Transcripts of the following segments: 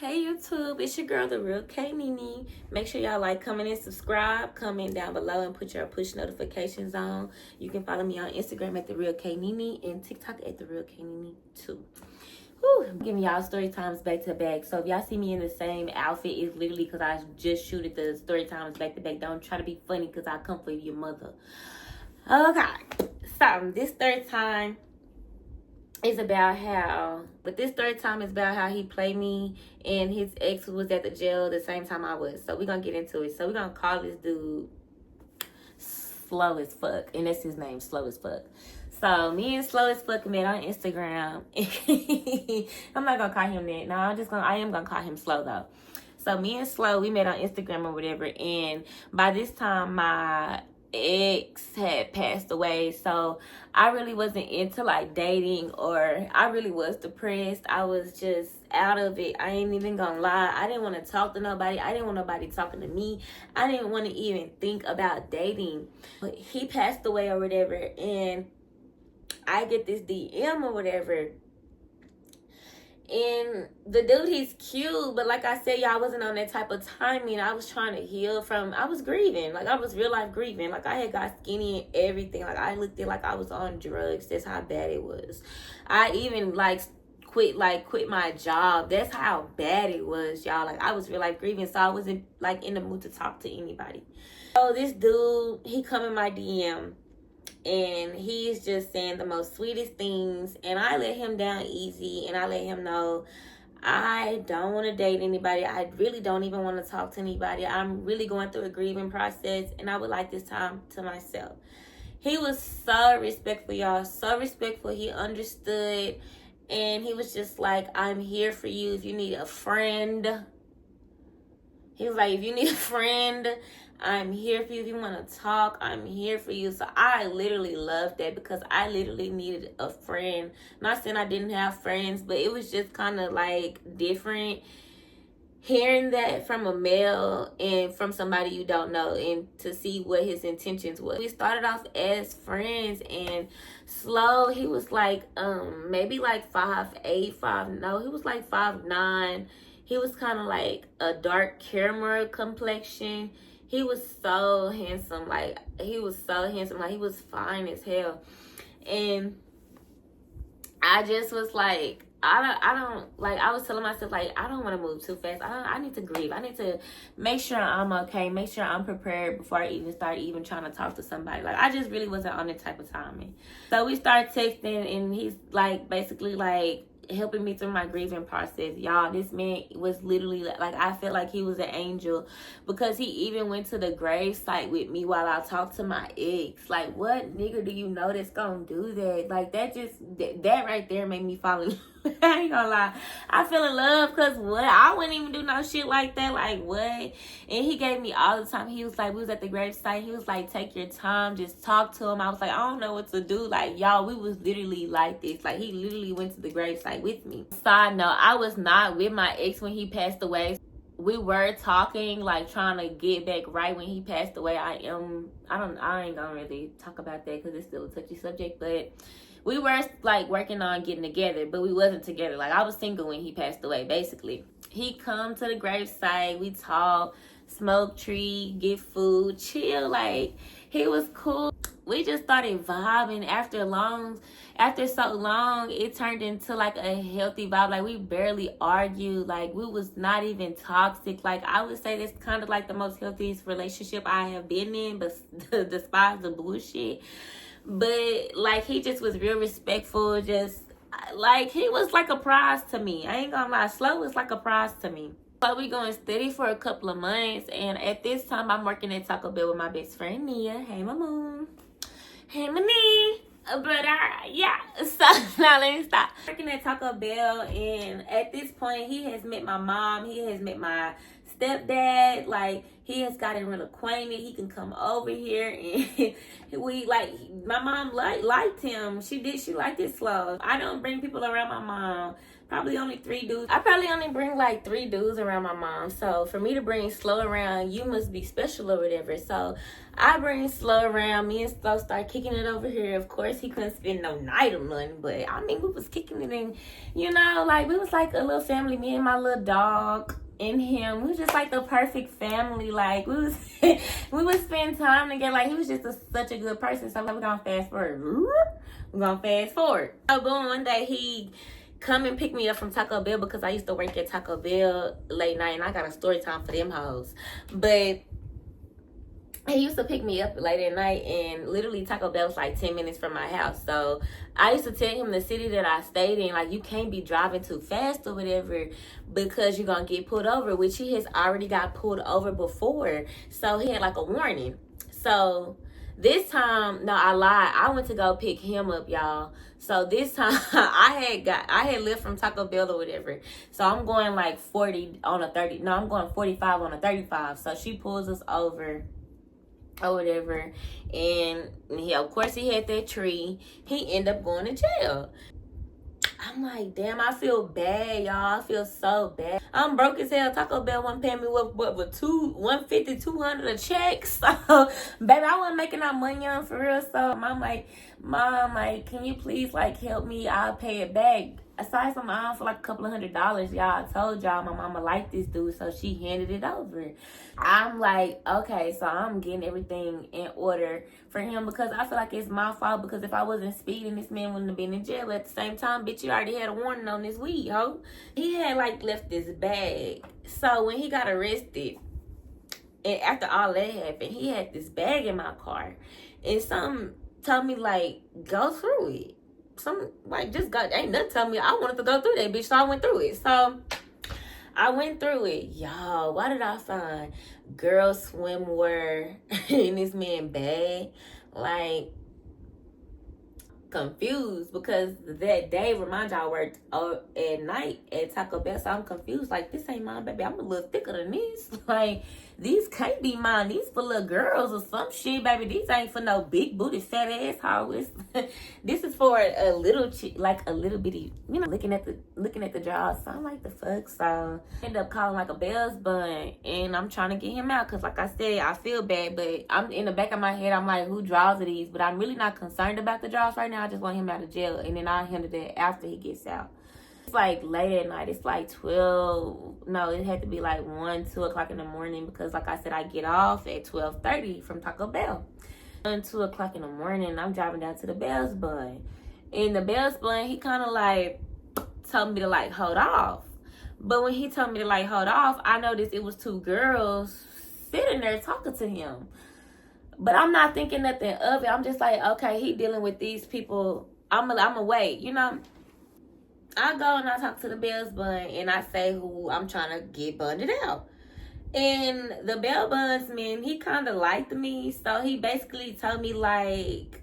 Hey YouTube, it's your girl, Therealknene. Make sure y'all like, comment, and subscribe. Comment down below and put your push notifications on. You can follow me on Instagram at Therealknene and TikTok at Therealknene too. Whew, I'm giving y'all story times back to back. So if y'all see me in the same outfit, it's literally because I just shooted the story times back to back. Don't try to be funny because I come for your mother. Okay, so this third time is about how, but this third time is about how he played me and his ex was at the jail the same time I was. So we're gonna get into it. So we're gonna call this dude Slow as Fuck, and that's his name, Slow as Fuck. So me and Slow as Fuck met on Instagram. I'm not gonna call him that. No, I am gonna call him Slow though. So me and Slow, we met on Instagram or whatever, and by this time my ex had passed away, so I really wasn't into like dating, or I really was depressed. I was just out of it. I ain't even gonna lie. I didn't want to talk to nobody. I didn't want nobody talking to me. I didn't want to even think about dating. But he passed away or whatever, and I get this DM or whatever. And the dude, he's cute, but like I said, y'all, I wasn't on that type of timing. I was trying to heal from, I was grieving. Like, I was real life grieving. Like, I had got skinny and everything. Like, I looked at like I was on drugs. That's how bad it was. I even quit my job. That's how bad it was, y'all. Like, I was real life grieving, so I wasn't like in the mood to talk to anybody. So this dude, he come in my DM, and he's just saying the most sweetest things, and I let him down easy, and I let him know I don't want to date anybody. I really don't even want to talk to anybody. I'm really going through a grieving process, and I would like this time to myself. He was so respectful, y'all, so respectful. He understood, and he was just like, I'm here for you if you need a friend. He was like, if you need a friend, I'm here for you. If you want to talk, I'm here for you. So I literally loved that, because I literally needed a friend. Not saying I didn't have friends, but it was just kind of like different hearing that from a male and from somebody you don't know, and to see what his intentions was. We started off as friends, and Slow, he was like maybe like 5'8", no, he was like 5'9". He was kind of like a dark caramel complexion. He was so handsome. Like, he was so handsome. Like, he was fine as hell. And I just was like, I don't like, I was telling myself, like, I don't want to move too fast. I need to grieve. I need to make sure I'm okay, make sure I'm prepared before I even start trying to talk to somebody. Like, I just really wasn't on that type of timing. So we started texting, and he's like basically like helping me through my grieving process. Y'all, this man was literally like, I felt like he was an angel, because he even went to the grave site with me while I talked to my ex. Like, what nigga do you know that's gonna do that? Like, that right there made me fall in love. I ain't gonna lie, I fell in love, because what, I wouldn't even do no shit like that. Like, what? And he gave me all the time. He was like, we was at the grave site, he was like, take your time, just talk to him. I was like, I don't know what to do. Like, y'all, we was literally like this. Like, he literally went to the grave site with me. Side note, I was not with my ex when he passed away. We were talking, like trying to get back right when he passed away. I ain't gonna really talk about that because it's still a touchy subject, but we were like working on getting together, but we wasn't together. Like, I was single when he passed away, basically. He come to the gravesite, we talk, smoke tree, get food, chill. Like, he was cool. We just started vibing. After so long, it turned into like a healthy vibe. Like, we barely argued. Like, we was not even toxic. Like, I would say that's kind of like the most healthiest relationship I have been in, but despite the bullshit. But like, he just was real respectful. Just like, he was like a prize to me. I ain't gonna lie, Slow was like a prize to me. So we going steady for a couple of months, and at this time I'm working at Taco Bell with my best friend Nia. Hey, my mom. Hey, my knee. But yeah, so now let me stop. Working at Taco Bell, and at this point he has met my mom, he has met my stepdad. Like, he has gotten real acquainted. He can come over here, and we like, my mom liked him. She liked it Slow. I don't bring people around my mom probably only 3 dudes. I probably only bring like 3 dudes around my mom. So for me to bring Slow around, you must be special or whatever. So I bring Slow around. Me and Slow start kicking it over here. Of course, he couldn't spend no night or nothing, but I mean, we was kicking it in, you know, like we was like a little family. Me and my little dog and him, we was just like the perfect family. Like we was we would spend time together. Like he was just such a good person. So we're gonna fast forward. We're gonna fast forward. So boom, one day he come and pick me up from Taco Bell because I used to work at Taco Bell late night and I got a story time for them hoes. But he used to pick me up late at night, and literally Taco Bell was like 10 minutes from my house. So I used to tell him the city that I stayed in, like, you can't be driving too fast or whatever because you're going to get pulled over, which he has already got pulled over before. So he had like a warning. So this time, no, I lied. I went to go pick him up, y'all. So this time I had left from Taco Bell or whatever. So I'm going like 40 on a 30. No, I'm going 45 on a 35. So she pulls us over or whatever, and he, of course, he had that tree. He ended up going to jail. I'm like, damn, I feel bad, y'all. I feel so bad. I'm broke as hell. Taco Bell wasn't paying me with $150, $200 a check. So, baby, I wasn't making that money on for real. So, I'm like, Mom, like, can you please, like, help me? I'll pay it back. Aside from my mom for like a couple of $100, y'all. I told y'all my mama liked this dude, so she handed it over. I'm like, okay, so I'm getting everything in order for him because I feel like it's my fault, because if I wasn't speeding, this man wouldn't have been in jail. But at the same time, bitch, you already had a warning on this weed, ho. He had like left this bag. So when he got arrested, and after all that happened, he had this bag in my car. And some told me, like, go through it. Some, like, just got, ain't nothing telling me I wanted to go through that, bitch. So I went through it. So I went through it. Y'all, what did I find? Girl swimwear in this man bag. Like, confused because that day, remind y'all, I worked at night at Taco Bell. So I'm confused. Like, this ain't mine, baby. I'm a little thicker than this. Like, these can't be mine. These for little girls or some shit, baby. These ain't for no big booty fat ass hoes. This is for a little like a little bitty, you know, looking at the jaws. So I'm like, the fuck. So I end up calling like a Bell's bun, and I'm trying to get him out because, like I said, I feel bad, but I'm in the back of my head, I'm like, who draws are these? But I'm really not concerned about the draws right now. I just want him out of jail, and then I'll handle that after he gets out. It's like late at night. It's like 12. No, it had to be like 1, 2 o'clock in the morning because, like I said, I get off at 12:30 from Taco Bell. 1, 2 o'clock in the morning, I'm driving down to the Bell's Bun. And the Bell's Bun, he kind of like told me to like hold off. But when he told me to like hold off, I noticed it was 2 girls sitting there talking to him. But I'm not thinking nothing of it. I'm just like, okay, he dealing with these people. I'm a wait, you know. I go and I talk to the Bell's Bun and I say who I'm trying to get bunded out. And the Bell Bunsman, he kind of liked me. So he basically told me, like,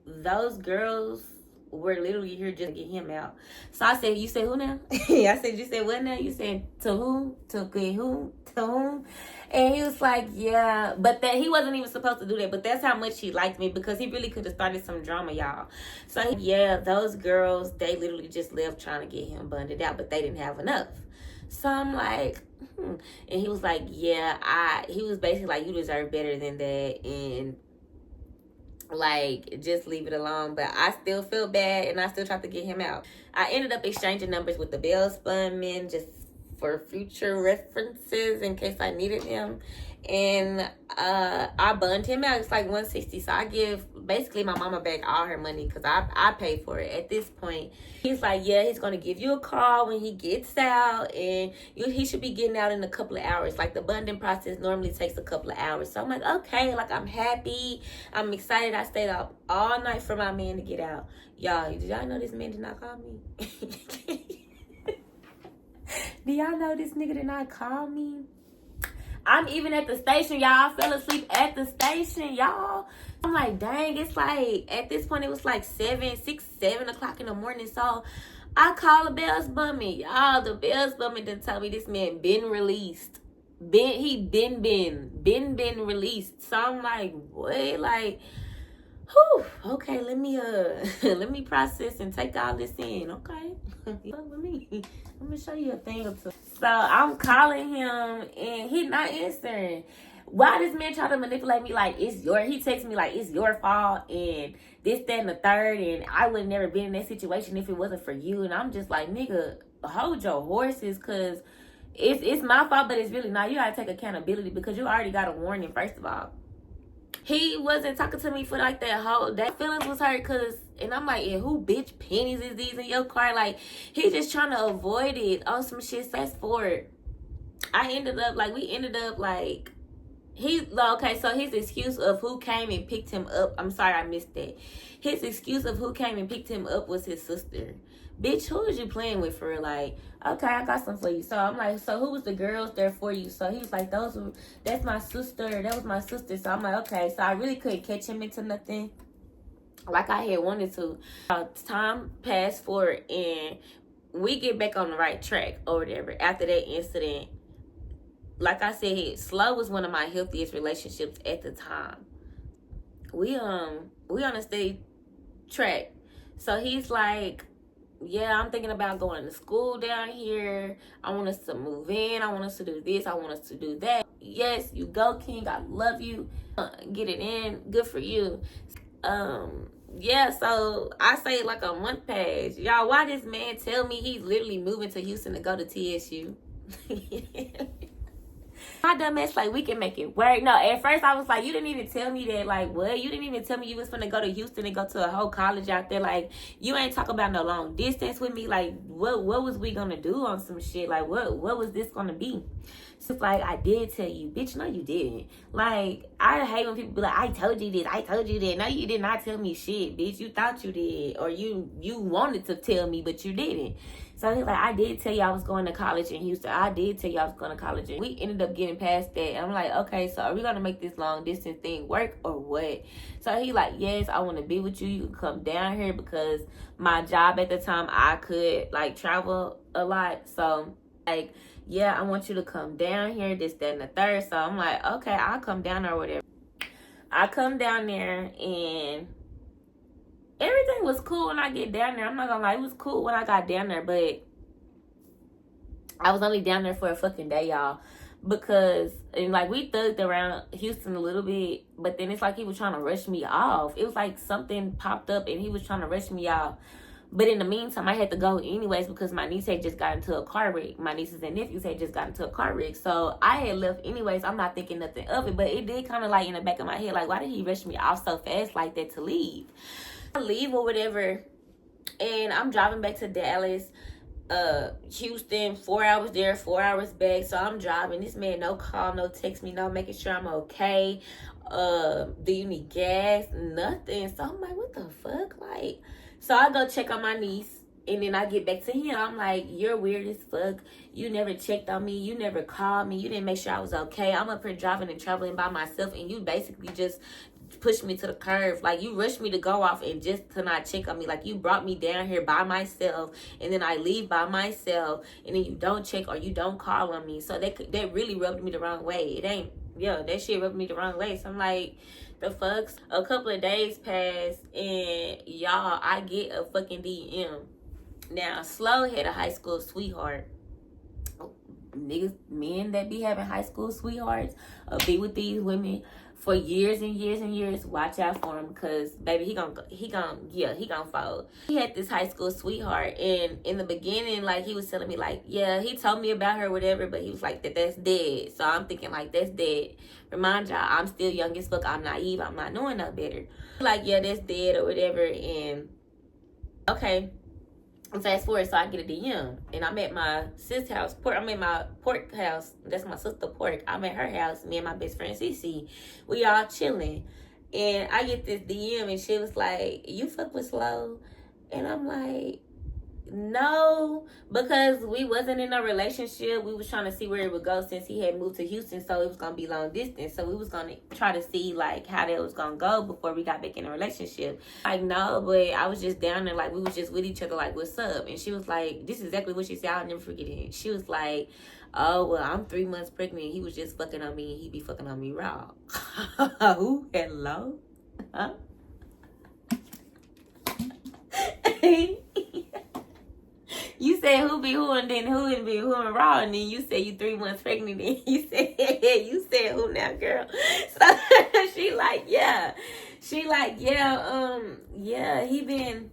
those girls were literally here just to get him out. So I said, you said who now? I said, you said what now? You said to whom? To get whom? To whom? And he was like, yeah. But that he wasn't even supposed to do that. But that's how much he liked me, because he really could have started some drama, y'all. So, yeah, those girls, they literally just left trying to get him bunded out, but they didn't have enough. So I'm like, And he was like, yeah, he was basically like, you deserve better than that. And like, just leave it alone. But I still feel bad, and I still tried to get him out. I ended up exchanging numbers with the Bell Spun men just for future references in case I needed him. And I bunned him out. It's like $160. So I give basically my mama back all her money because I paid for it. At this point, he's like, yeah, he's going to give you a call when he gets out. And he should be getting out in a couple of hours. Like, the bunding process normally takes a couple of hours. So I'm like, okay, like, I'm happy. I'm excited. I stayed up all night for my man to get out. Y'all, did y'all know this man did not call me? Do y'all know this nigga did not call me? I'm even at the station, y'all. I fell asleep at the station, y'all. I'm like, dang, it's like, at this point, it was like 7 o'clock in the morning. So I call the Bell's Bummy. Y'all, the Bell's Bummy done tell me this man been released. Been released. So I'm like, what? Like, Whew, okay, let me let me process and take all this in. Okay. Let me show you a thing or two. So I'm calling him and he not answering. Why this man try to manipulate me like he texts me like it's your fault and this, that, and the third, and I would have never been in that situation if it wasn't for you. And I'm just like, nigga, hold your horses, cause it's my fault, but it's really not. You gotta take accountability because you already got a warning, first of all. He wasn't talking to me for like that feelings was hurt, cause, and I'm like, yeah, who bitch pennies is these in your car? Like, he just trying to avoid it on some shit. Fast forward, we ended up like, okay, so his excuse of who came and picked him up, I'm sorry I missed that. His excuse of who came and picked him up was his sister. Bitch, who is you playing with for real? Like, okay, I got something for you. So I'm like, so who was the girls there for you? So he was like, that's my sister. That was my sister. So I'm like, okay. So I really couldn't catch him into nothing like I had wanted to. Time passed forward and we get back on the right track or whatever after that incident. Like I said, Slow was one of my healthiest relationships at the time. We on a steady track. So he's like, yeah, I'm thinking about going to school down here. I want us to move in. I want us to do this. I want us to do that. Yes, you go, King. I love you. Get it in. Good for you. Yeah, so I say like a month passed. Y'all, why this man tell me he's literally moving to Houston to go to TSU? My dumb ass like, we can make it work. No, at first I was like, you didn't even tell me that. Like, what? You didn't even tell me you was finna go to Houston and go to a whole college out there. Like, you ain't talking about no long distance with me. Like, what was we gonna do on some shit? Like, what was this gonna be? So it's like, I did tell you. Bitch, no, you didn't. Like, I hate when people be like, I told you this, I told you that. No, you did not tell me shit, bitch. You thought you did. Or you wanted to tell me, but you didn't. So he's like, I did tell you I was going to college in Houston. I did tell you I was going to college. And we ended up getting past that. And I'm like, okay, so are we going to make this long distance thing work or what? So he like, yes, I want to be with you. You can come down here because my job at the time, I could like travel a lot. So like, yeah, I want you to come down here, this, that, and the third. So I'm like, okay, I'll come down there or whatever. I come down there and everything was cool when I get down there. I'm not gonna lie, it was cool when I got down there, but I was only down there for a fucking day, y'all. Because, and like, we thugged around Houston a little bit, but then it's like he was trying to rush me off. It was like something popped up and he was trying to rush me off. But in the meantime, I had to go anyways because my niece had just got into a car wreck. My nieces and nephews had just got into a car wreck. So I had left anyways. I'm not thinking nothing of it, but it did kind of like in the back of my head, like, why did he rush me off so fast like that to leave? Leave or whatever, and I'm driving back to Dallas, Houston, 4 hours there, 4 hours back. So I'm driving. This man no call, no text me, no making sure I'm okay. Do you need gas? Nothing. So I'm like, what the fuck? Like, so I go check on my niece, and then I get back to him. I'm like, you're weird as fuck. You never checked on me. You never called me. You didn't make sure I was okay. I'm up here driving and traveling by myself, and you basically just pushed me to the curve. Like, you rushed me to go off and just to not check on me. Like, you brought me down here by myself, and then I leave by myself, and then you don't check or you don't call on me. So that really rubbed me the wrong way. That shit rubbed me the wrong way. So I'm like, the fucks. A couple of days pass, and y'all, I get a fucking DM. Now, Slow had a high school sweetheart. Niggas, men that be having high school sweethearts, be with these women for years and years and years. Watch out for him, because baby, he gonna fold. He had this high school sweetheart, and in the beginning, like, he was telling me like, yeah, he told me about her, whatever, but he was like, that's dead. So I'm thinking like, that's dead. Remind y'all, I'm still young as fuck. I'm naive. I'm not knowing no better. Like, yeah, that's dead or whatever. And okay, fast forward, so I get a DM, and I'm at my sis house. I'm at my Pork house. That's my sister Pork. I'm at her house. Me and my best friend Cece. We all chilling, and I get this DM, and she was like, "You fuck with Slow?" And I'm like, no, because we wasn't in a relationship. We was trying to see where it would go since he had moved to Houston, so it was gonna be long distance. So we was gonna try to see like how that was gonna go before we got back in a relationship. Like, no, but I was just down there, like, we was just with each other, like, what's up? And she was like, this is exactly what she said. I'll never forget it. She was like, oh, well, I'm 3 months pregnant. He was just fucking on me, and he be fucking on me raw. Who? Hello? Huh? You said who be who and then who and be who and raw, and then you said you 3 months pregnant and you said who now, girl. So she like, yeah. She like, yeah, yeah, he been,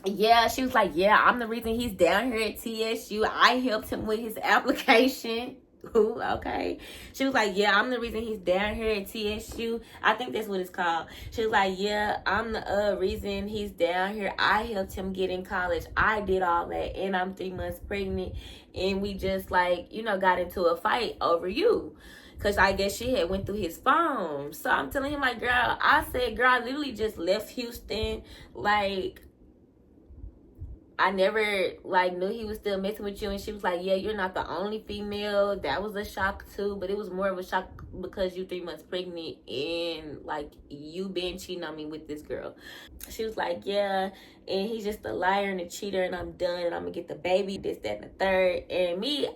yeah, she was like, yeah, I'm the reason he's down here at TSU. I helped him with his application. Ooh, okay. She was like, yeah, I'm the reason he's down here at TSU. I think that's what it's called. She was like, yeah, I'm the reason he's down here. I helped him get in college. I did all that, and I'm 3 months pregnant, and we just like, you know, got into a fight over you. Cause I guess she had went through his phone. So I'm telling him like, girl, I said, girl, I literally just left Houston. Like, I never like knew he was still messing with you. And she was like, yeah, you're not the only female. That was a shock too, but it was more of a shock because you 3 months pregnant and like you been cheating on me with this girl. She was like, yeah, and he's just a liar and a cheater, and I'm done, and I'm gonna get the baby, this, that, and the third. And me,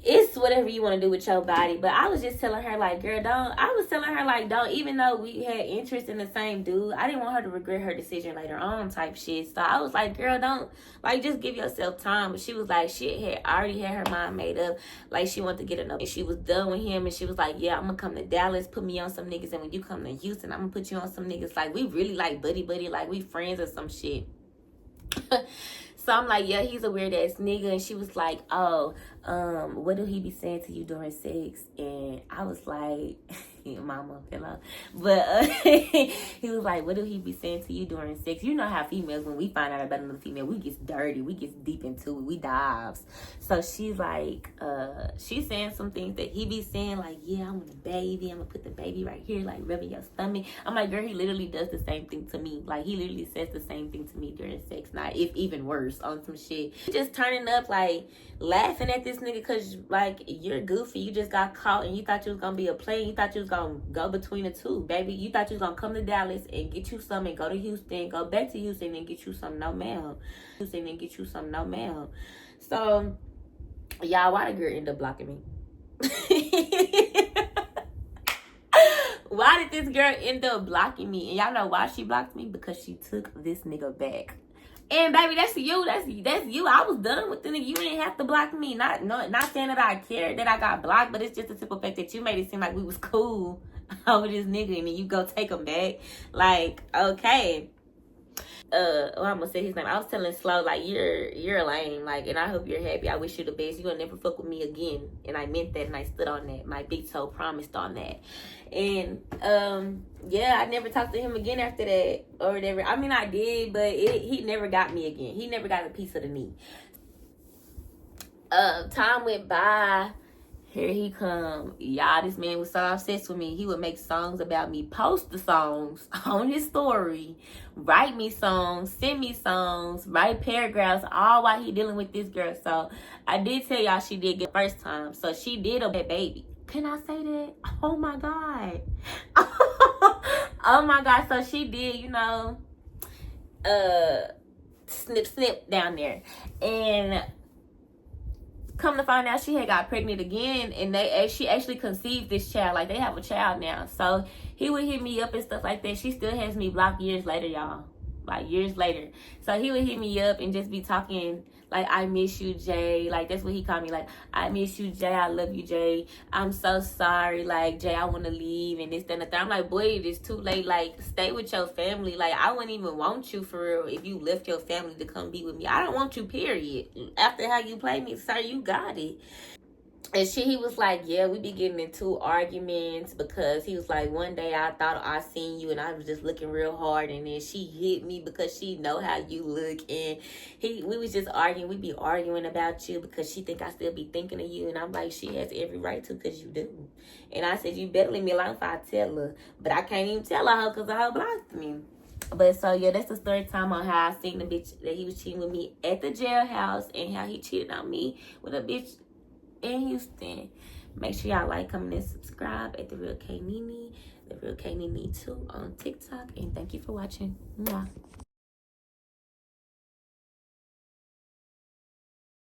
it's whatever you want to do with your body. But I was just telling her, like, girl, don't, even though we had interest in the same dude, I didn't want her to regret her decision later on type shit. So I was like, girl, don't, like, just give yourself time. But she was like, she had already had her mind made up. Like, she wanted to get another. And she was done with him. And she was like, yeah, I'm going to come to Dallas, put me on some niggas. And when you come to Houston, I'm going to put you on some niggas. Like, we really like buddy, like we friends or some shit. So I'm like, yeah, he's a weird ass nigga. And she was like, oh, what do he be saying to you during sex? And I was like, mama, hello. But he was like, what do he be saying to you during sex? You know how females, when we find out about another female, we get dirty, we get deep into it, we dives. So she's like, she's saying some things that he be saying, like, yeah, I want a baby, I'm gonna put the baby right here, like rubbing your stomach. I'm like, girl, he literally does the same thing to me. Like, he literally says the same thing to me during sex, not if even worse on some shit. Just turning up, like, laughing at this nigga because, like, you're goofy. You just got caught and you thought you was gonna be a play. You thought you was gonna go between the two, baby. You thought you was gonna come to Dallas and get you some and go to Houston, go back to Houston and get you some, no ma'am. Houston and get you some, no ma'am. So, y'all, why the girl end up blocking me? Why did this girl end up blocking me? And y'all know why she blocked me? Because she took this nigga back. And baby, that's you. That's you. I was done with the nigga. You didn't have to block me. Not saying that I cared that I got blocked, but it's just the simple fact that you made it seem like we was cool over this nigga, and then you go take him back. Like, okay. I'm gonna say his name. I was telling Slow, like, you're lame, like, and I hope you're happy. I wish you the best. You will never fuck with me again. And I meant that, and I stood on that. My big toe promised on that. And yeah, I never talked to him again after that or whatever. I mean, I did, but he never got me again. He never got a piece of the knee. Time went by. Here he come. Y'all, this man was so obsessed with me. He would make songs about me, post the songs on his story, write me songs, send me songs, write paragraphs, all while he dealing with this girl. So I did tell y'all she did get the first time. So she did a baby. Can I say that? Oh my God. Oh my God. So she did, you know, snip down there. And come to find out, she had got pregnant again, and she actually conceived this child. Like, they have a child now. So he would hit me up and stuff like that. She still has me blocked years later, y'all. Like, years later. So he would hit me up and just be talking like, I miss you, Jay. Like, that's what he called me. Like, I miss you, Jay. I love you, Jay. I'm so sorry. Like, Jay, I want to leave and this, that, and the third. I'm like, boy, it's too late. Like, stay with your family. Like, I wouldn't even want you for real if you left your family to come be with me. I don't want you, period. After how you play me, sir, you got it. And he was like, yeah, we be getting into arguments because he was like, one day I thought I seen you and I was just looking real hard, and then she hit me because she know how you look, and we was just arguing. We be arguing about you because she think I still be thinking of you, and I'm like, she has every right to because you do. And I said, you better leave me alone if I tell her, but I can't even tell her because her blocked me. But so yeah, that's the third time on how I seen the bitch that he was cheating with me at the jailhouse, and how he cheated on me with a bitch in Houston. Make sure y'all like, comment, and subscribe at Therealknene, Therealknene 2 on TikTok. And thank you for watching. Mwah.